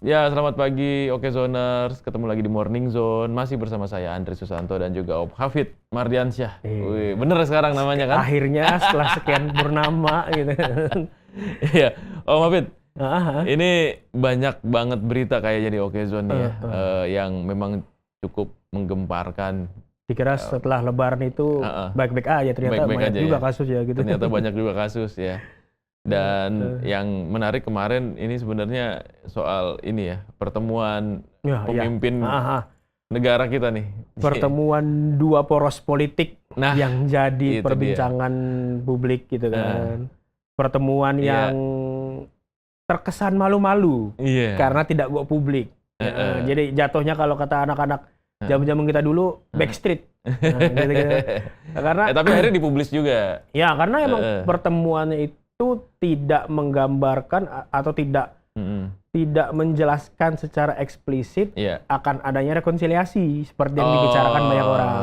Ya, selamat pagi Oke Zoners. Ketemu lagi di Morning Zone. Masih bersama saya Andri Susanto dan juga Om Hafid Mardiansyah. Wih, bener sekarang namanya kan? Akhirnya setelah sekian purnama gitu. Iya, Om Hafid. Aha. Ini banyak banget berita kayaknya di Oke Zone nih ya, yang memang cukup menggemparkan. Dikira setelah Lebaran itu baik-baik aja, ternyata Baik-baik banyak aja juga ya. kasus ya gitu. Ternyata banyak juga kasus ya. Dan yang menarik kemarin ini sebenarnya soal ini ya, pertemuan pemimpin negara kita nih. Pertemuan dua poros politik yang jadi perbincangan publik gitu kan. Pertemuan yang terkesan malu-malu karena tidak go publik. Jadi jatuhnya kalau kata anak-anak zaman-zaman kita dulu backstreet. Gitu. Karena tapi akhirnya dipublis juga. Ya, karena emang pertemuannya itu tidak menggambarkan atau tidak menjelaskan secara eksplisit akan adanya rekonsiliasi seperti yang dibicarakan banyak orang.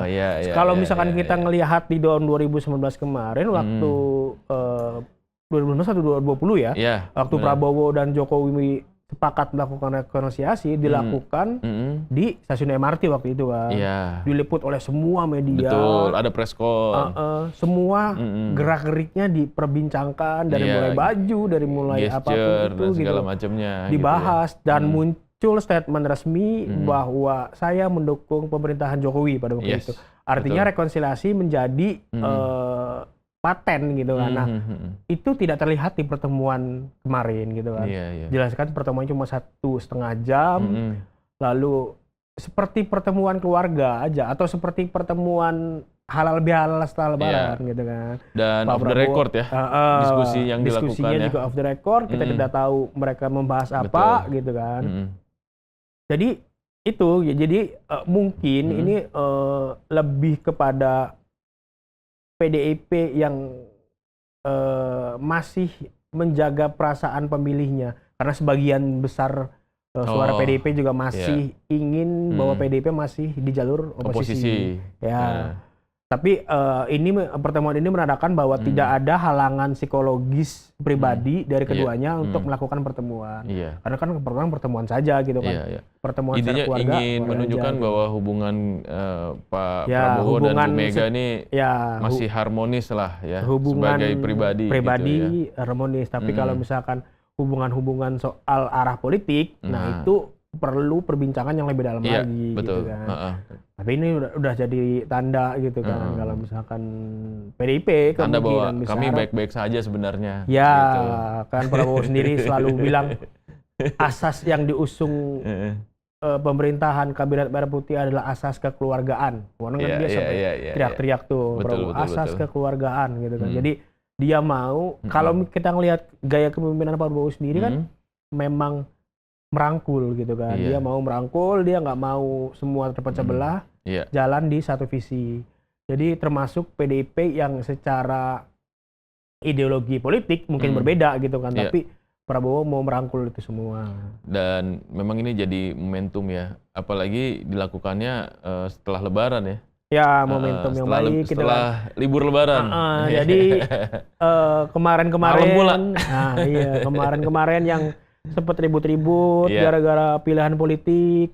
Kalau misalkan kita ngelihat di tahun 2019 kemarin waktu 2019 atau 2020 ya, waktu Prabowo dan Jokowi sepakat melakukan rekonsiliasi dilakukan di stasiun MRT waktu itu kan. Diliput oleh semua media. Betul, ada press con. Semua gerak-geriknya diperbincangkan dari mulai baju, dari mulai apapun itu segala gitu. macamnya Dibahas gitu ya. Dan muncul statement resmi bahwa saya mendukung pemerintahan Jokowi pada waktu itu. Artinya rekonsiliasi menjadi paten gitu kan. Nah, itu tidak terlihat di pertemuan kemarin gitu kan. Jelaskan pertemuan cuma 1,5 jam, lalu seperti pertemuan keluarga aja atau seperti pertemuan halal bihalal setelah Lebaran gitu kan. Dan off the record ya, diskusi yang dilakukan diskusinya juga off the record, kita tidak tahu mereka membahas apa gitu kan. Jadi itu ya, jadi mungkin ini lebih kepada PDIP yang masih menjaga perasaan pemilihnya karena sebagian besar suara PDIP juga masih ingin bahwa PDIP masih di jalur oposisi. Ya. Tapi pertemuan ini menandakan bahwa tidak ada halangan psikologis pribadi dari keduanya untuk melakukan pertemuan. Karena kan pertemuan saja gitu kan. Pertemuan intinya keluarga ingin menunjukkan aja, bahwa hubungan Pak Prabowo dan Bu Mega ini masih harmonis lah ya, sebagai pribadi gitu ya. Harmonis. Tapi kalau misalkan hubungan-hubungan soal arah politik, nah itu perlu perbincangan yang lebih dalam lagi gitu kan. Tapi ini udah jadi tanda gitu kan kalau misalkan PDIP tanda bahwa besar, kami baik-baik saja sebenarnya. Ya, gitu. kan Prabowo sendiri selalu bilang asas yang diusung pemerintahan Kabinet Merah Putih adalah asas kekeluargaan. Karena kan dia sampai teriak-teriak tuh, Prabowo asas kekeluargaan gitu kan. Jadi dia mau kalau kita ngelihat gaya kepemimpinan Prabowo sendiri kan memang merangkul gitu kan. Dia mau merangkul, dia nggak mau semua terpecah belah, jalan di satu visi. Jadi termasuk PDIP yang secara ideologi politik mungkin berbeda gitu kan, tapi Prabowo mau merangkul itu semua. Dan memang ini jadi momentum ya, apalagi dilakukannya setelah Lebaran ya. Ya, momentum yang baik setelah libur Lebaran. Jadi kemarin-kemarin, kemarin-kemarin yang sempat ribut-ribut gara-gara pilihan politik,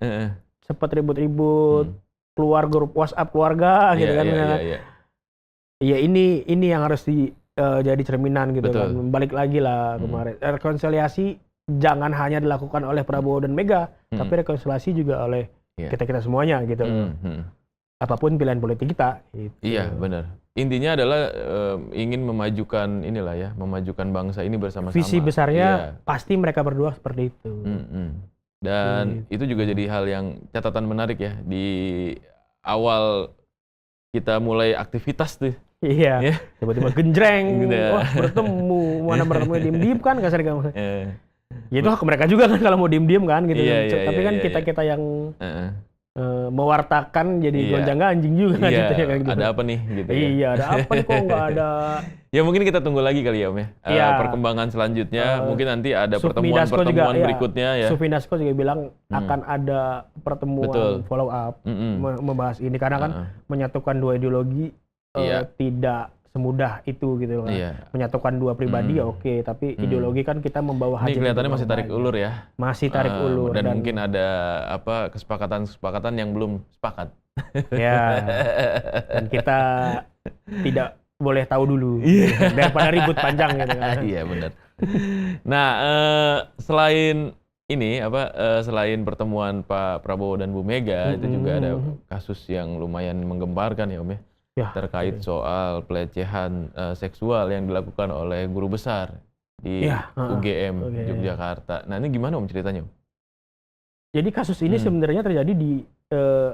sempat ribut-ribut keluar grup WhatsApp keluarga gitu kan. Iya, ini yang harus jadi cerminan gitu kan. Balik lagi lah kemarin. Rekonsiliasi jangan hanya dilakukan oleh Prabowo dan Mega, tapi rekonsiliasi juga oleh kita-kita semuanya gitu. Apapun pilihan politik kita. Gitu. Iya, benar. Intinya adalah ingin memajukan inilah ya, memajukan bangsa ini bersama-sama. Visi besarnya pasti mereka berdua seperti itu. Dan itu juga jadi hal yang catatan menarik ya di awal kita mulai aktivitas tuh. Iya. Tiba-tiba genjreng. Wah, bertemu, mana bertemu diem-diem kan nggak sering. Ya itu hak mereka juga kan kalau mau diem-diem kan gitu. Tapi kan kita yang mewartakan jadi gonjang anjing juga gitu ya gitu. Ada apa nih gitu ya. Iya, ada apa nih kok nggak ada. Ya mungkin kita tunggu lagi kali ya Om ya. Perkembangan selanjutnya mungkin nanti ada pertemuan berikutnya ya. Sufindasko juga bilang akan ada pertemuan follow up membahas ini karena kan menyatukan dua ideologi tidak semudah itu gitu kan. Menyatukan dua pribadi ya oke, tapi ideologi kan kita membawa hajat. Ini kelihatannya masih tarik ulur ya. Masih tarik ulur dan mungkin ada kesepakatan yang belum sepakat. Ya. Dan kita tidak boleh tahu dulu daripada ribut panjang gitu kan. Iya benar. Nah, selain ini selain pertemuan Pak Prabowo dan Bu Mega, itu juga ada kasus yang lumayan menggemparkan ya Om ya. Terkait soal pelecehan seksual yang dilakukan oleh guru besar di UGM Yogyakarta. Nah ini gimana Om ceritanya Om? Jadi kasus ini sebenarnya terjadi di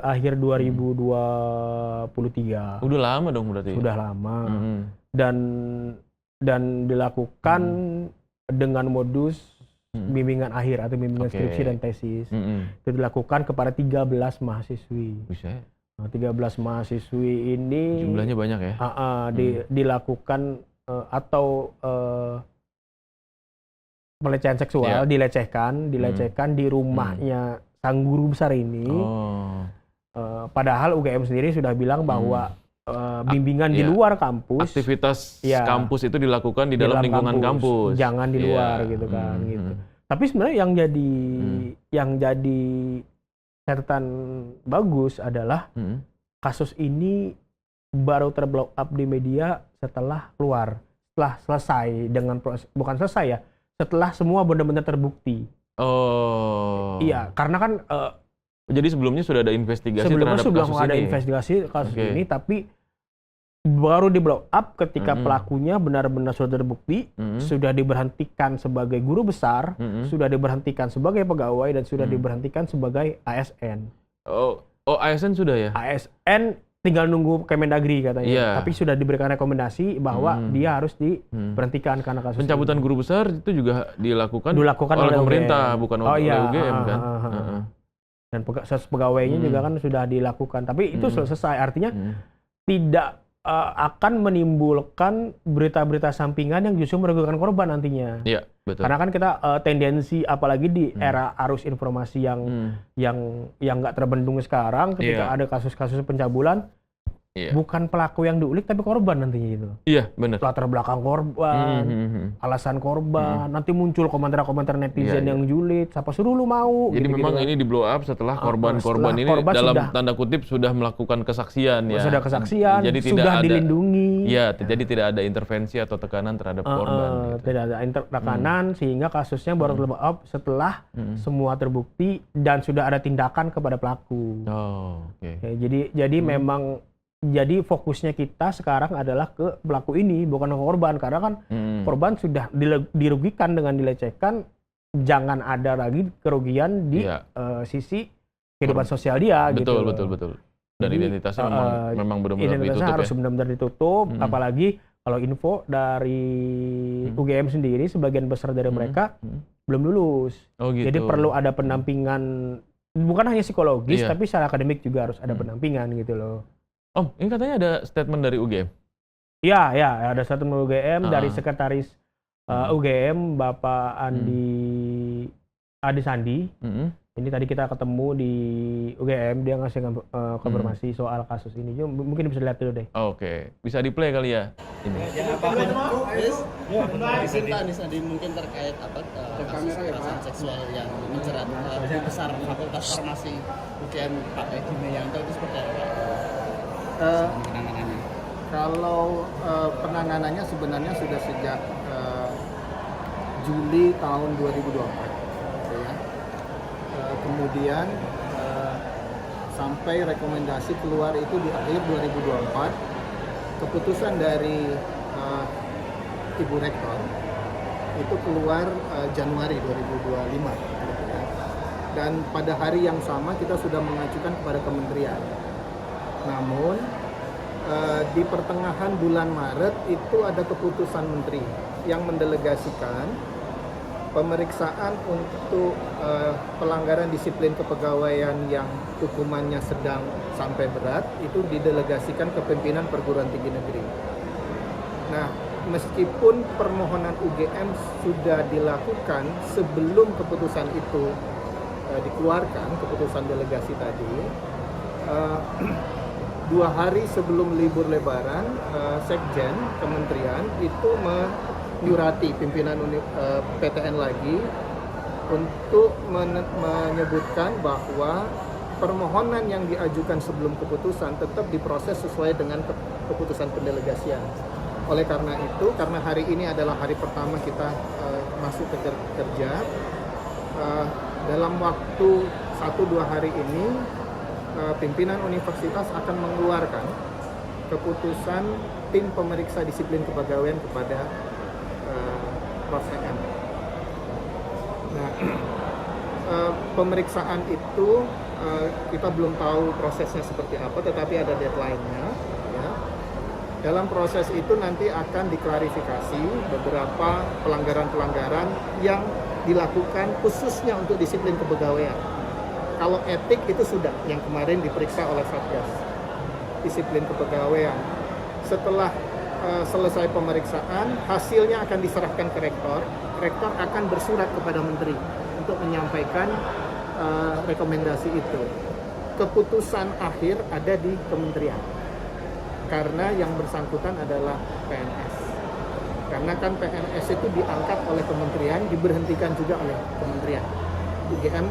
akhir 2023. Udah lama dong berarti. Sudah lama. Dan dilakukan dengan modus bimbingan akhir atau bimbingan skripsi dan tesis. Itu dilakukan kepada 13 mahasiswi. Bisa. 13 mahasiswi ini jumlahnya banyak ya. Dilakukan atau pelecehan seksual, dilecehkan di rumahnya sang guru besar ini. Padahal UGM sendiri sudah bilang bahwa bimbingan di luar kampus, aktivitas kampus itu dilakukan di dalam lingkungan kampus, jangan di luar gitu kan. Gitu. Tapi sebenarnya yang jadi catatan bagus adalah kasus ini baru terblow up di media setelah selesai dengan proses, bukan selesai ya, setelah semua benar-benar terbukti. Iya, karena kan jadi sebelumnya sudah ada investigasi terhadap kasus ini. Sebelumnya sudah ada investigasi kasus ini, tapi baru di blow up ketika pelakunya benar-benar sudah terbukti, sudah diberhentikan sebagai guru besar, sudah diberhentikan sebagai pegawai, dan sudah diberhentikan sebagai ASN. ASN sudah ya? ASN tinggal nunggu Kemendagri katanya, tapi sudah diberikan rekomendasi bahwa dia harus diberhentikan karena kasus pencabutan guru besar itu juga dilakukan oleh pemerintah, bukan oleh UGM kan? Dan pegawainya juga kan sudah dilakukan, tapi itu selesai, artinya tidak akan menimbulkan berita-berita sampingan yang justru merugikan korban nantinya. Iya, betul. Karena kan kita tendensi, apalagi di era arus informasi yang nggak terbendung sekarang, ketika ada kasus-kasus pencabulan, bukan pelaku yang diulik tapi korban nantinya itu. Iya, benar. Latar belakang korban, alasan korban, nanti muncul komentar-komentar netizen yang julid, siapa suruh lu mau. Jadi memang ini di blow up setelah korban-korban ini dalam tanda kutip sudah melakukan kesaksian ya. Sudah kesaksian, jadi sudah dilindungi. Iya, jadi tidak ada intervensi atau tekanan terhadap korban. Tidak ada tekanan, sehingga kasusnya baru blow up setelah semua terbukti dan sudah ada tindakan kepada pelaku. Jadi memang jadi fokusnya kita sekarang adalah ke pelaku ini, bukan ke korban, karena kan korban sudah dirugikan dengan dilecehkan, jangan ada lagi kerugian di sisi kehidupan sosial dia. Betul. Dan identitasnya memang benar-benar ditutup. Harus benar-benar ditutup, apalagi kalau info dari UGM sendiri, sebagian besar dari mereka belum lulus. Jadi perlu ada pendampingan, bukan hanya psikologis, tapi secara akademik juga harus ada pendampingan gitu loh. Om, ini katanya ada statement dari UGM? Iya, ada statement UGM dari sekretaris UGM, Bapak Adi Sandi. Ini tadi kita ketemu di UGM, dia ngasih konfirmasi soal kasus ini. Mungkin bisa dilihat dulu deh. Oke, bisa di play kali ya? Ini. Tadi mungkin terkait kasus kekerasan seksual yang menjerat besar Fakultas Farmasi UGM Pak Edi Meyanto, itu seperti apa? Penanganannya. Kalau penanganannya sebenarnya sudah sejak Juli tahun 2024, ya. Kemudian sampai rekomendasi keluar itu di akhir 2024, keputusan dari Ibu Rektor itu keluar Januari 2025, ya. Dan pada hari yang sama kita sudah mengajukan kepada kementerian. Namun di pertengahan bulan Maret itu ada keputusan menteri yang mendelegasikan pemeriksaan untuk pelanggaran disiplin kepegawaian yang hukumannya sedang sampai berat, itu didelegasikan ke pimpinan perguruan tinggi negeri. Nah, meskipun permohonan UGM sudah dilakukan sebelum keputusan itu dikeluarkan, keputusan delegasi tadi, 2 hari sebelum libur Lebaran, Sekjen Kementerian itu menyurati pimpinan PTN lagi untuk menyebutkan bahwa permohonan yang diajukan sebelum keputusan tetap diproses sesuai dengan keputusan pendelegasian. Oleh karena itu, karena hari ini adalah hari pertama kita masuk ke kerja, dalam waktu 1-2 hari ini pimpinan universitas akan mengeluarkan keputusan tim pemeriksa disiplin kepegawaian kepada Prof. EM. Nah, pemeriksaan itu kita belum tahu prosesnya seperti apa, tetapi ada deadline-nya. Ya. Dalam proses itu nanti akan diklarifikasi beberapa pelanggaran-pelanggaran yang dilakukan khususnya untuk disiplin kepegawaian. Kalau etik itu sudah yang kemarin diperiksa oleh Satgas disiplin kepegawaian. Setelah selesai pemeriksaan, hasilnya akan diserahkan ke rektor. Rektor akan bersurat kepada menteri untuk menyampaikan rekomendasi itu. Keputusan akhir ada di kementerian. Karena yang bersangkutan adalah PNS. Karena kan PNS itu diangkat oleh kementerian, diberhentikan juga oleh kementerian. UGM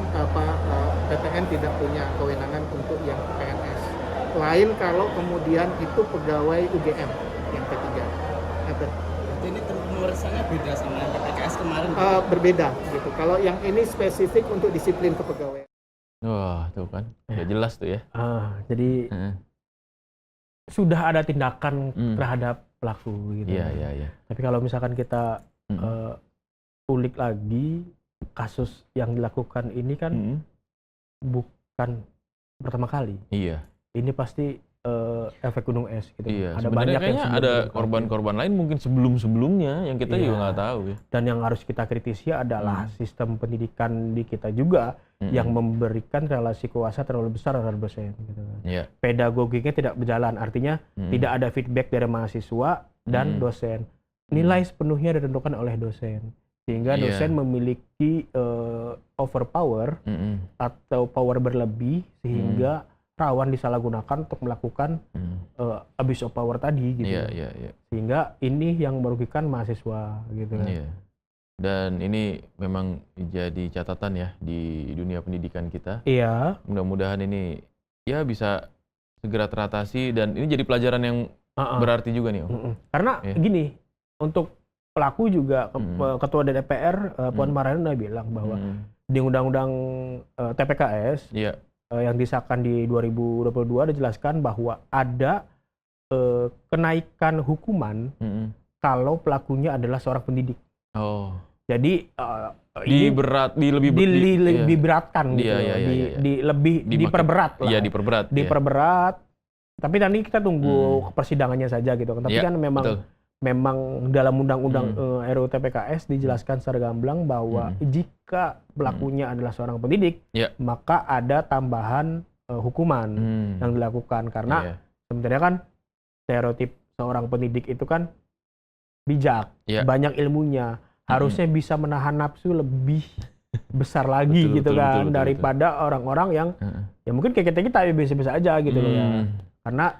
PTN tidak punya kewenangan untuk yang PNS. Lain kalau kemudian itu pegawai UGM yang ketiga. Ini pemeriksaannya beda sama yang PTKS kemarin? Berbeda gitu. Kalau yang ini spesifik untuk disiplin kepegawaian. Wah, tuh kan. Udah jelas tuh ya. Jadi sudah ada tindakan terhadap pelaku gitu. Iya. Tapi kalau misalkan kita ulik lagi, kasus yang dilakukan ini kan bukan pertama kali. Iya. Ini pasti efek gunung es gitu. Iya. Ada banyak yang ada korban-korban lain mungkin sebelum-sebelumnya yang kita juga nggak tahu ya. Dan yang harus kita kritisi adalah sistem pendidikan di kita juga yang memberikan relasi kuasa terlalu besar terhadap dosen. Gitu. Iya. Pedagogiknya tidak berjalan, artinya tidak ada feedback dari mahasiswa dan dosen. Nilai sepenuhnya ditentukan oleh dosen. Sehingga dosen memiliki overpower atau power berlebih sehingga rawan disalahgunakan untuk melakukan abuse of power tadi gitu. Iya. Sehingga ini yang merugikan mahasiswa gitu kan. Iya. Dan ini memang jadi catatan ya di dunia pendidikan kita. Iya. Mudah-mudahan ini ya bisa segera teratasi dan ini jadi pelajaran yang berarti juga nih Om. Karena gini, untuk pelaku juga Ketua DPR Puan Maharani bilang bahwa di Undang-Undang TPKS yang disahkan di 2022 dijelaskan bahwa ada kenaikan hukuman kalau pelakunya adalah seorang pendidik. Oh. Jadi diberatkan gitu. Diperberat lah. Iya, diperberat. Diperberat. Tapi nanti kita tunggu persidangannya saja gitu kan. Tapi kan memang dalam undang-undang RUU TPKS dijelaskan secara gamblang bahwa jika pelakunya adalah seorang pendidik, maka ada tambahan hukuman yang dilakukan karena sebenarnya kan stereotip seorang pendidik itu kan bijak, banyak ilmunya, harusnya bisa menahan nafsu lebih besar lagi betul, daripada orang-orang yang ya mungkin kayak kita biasa-biasa aja gitu loh ya. Karena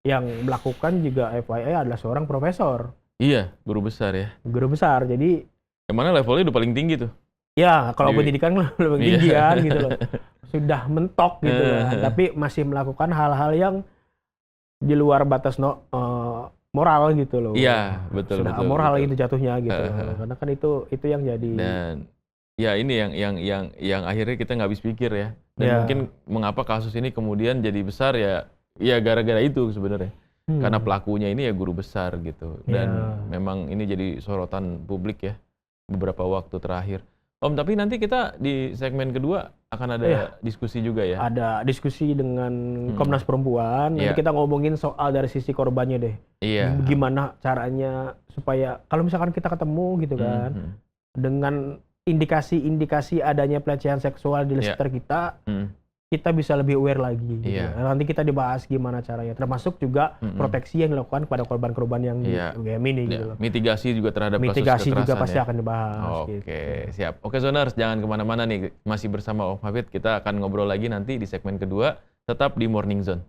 yang melakukan juga FYI adalah seorang profesor. Iya, guru besar ya. Guru besar, jadi yang mana levelnya udah paling tinggi tuh. Ya, kalau pendidikan lebih tinggi kan gitu loh. Sudah mentok gitu loh. Tapi masih melakukan hal-hal yang di luar batas moral gitu loh. Iya, betul. Sudah amoral gitu jatuhnya gitu. Karena kan itu yang jadi. Dan ya ini yang akhirnya kita nggak habis pikir ya. Dan mungkin mengapa kasus ini kemudian jadi besar ya gara-gara itu sebenarnya. Karena pelakunya ini ya guru besar gitu. Dan memang ini jadi sorotan publik ya beberapa waktu terakhir. Om, tapi nanti kita di segmen kedua akan ada diskusi juga ya? Ada diskusi dengan Komnas Perempuan. Nanti kita ngomongin soal dari sisi korbannya deh. Iya. Gimana caranya supaya kalau misalkan kita ketemu gitu kan dengan indikasi-indikasi adanya pelecehan seksual di sekitar kita, kita bisa lebih aware lagi. Gitu. Nanti kita dibahas gimana caranya, termasuk juga proteksi yang dilakukan kepada korban-korban yang di UGM ini. Gitu. Mitigasi juga terhadap kasus kekerasan. Mitigasi juga pasti akan dibahas. Oke, siap. Oke Zoners, jangan kemana-mana nih. Masih bersama Om Hafid, kita akan ngobrol lagi nanti di segmen kedua. Tetap di Morning Zone.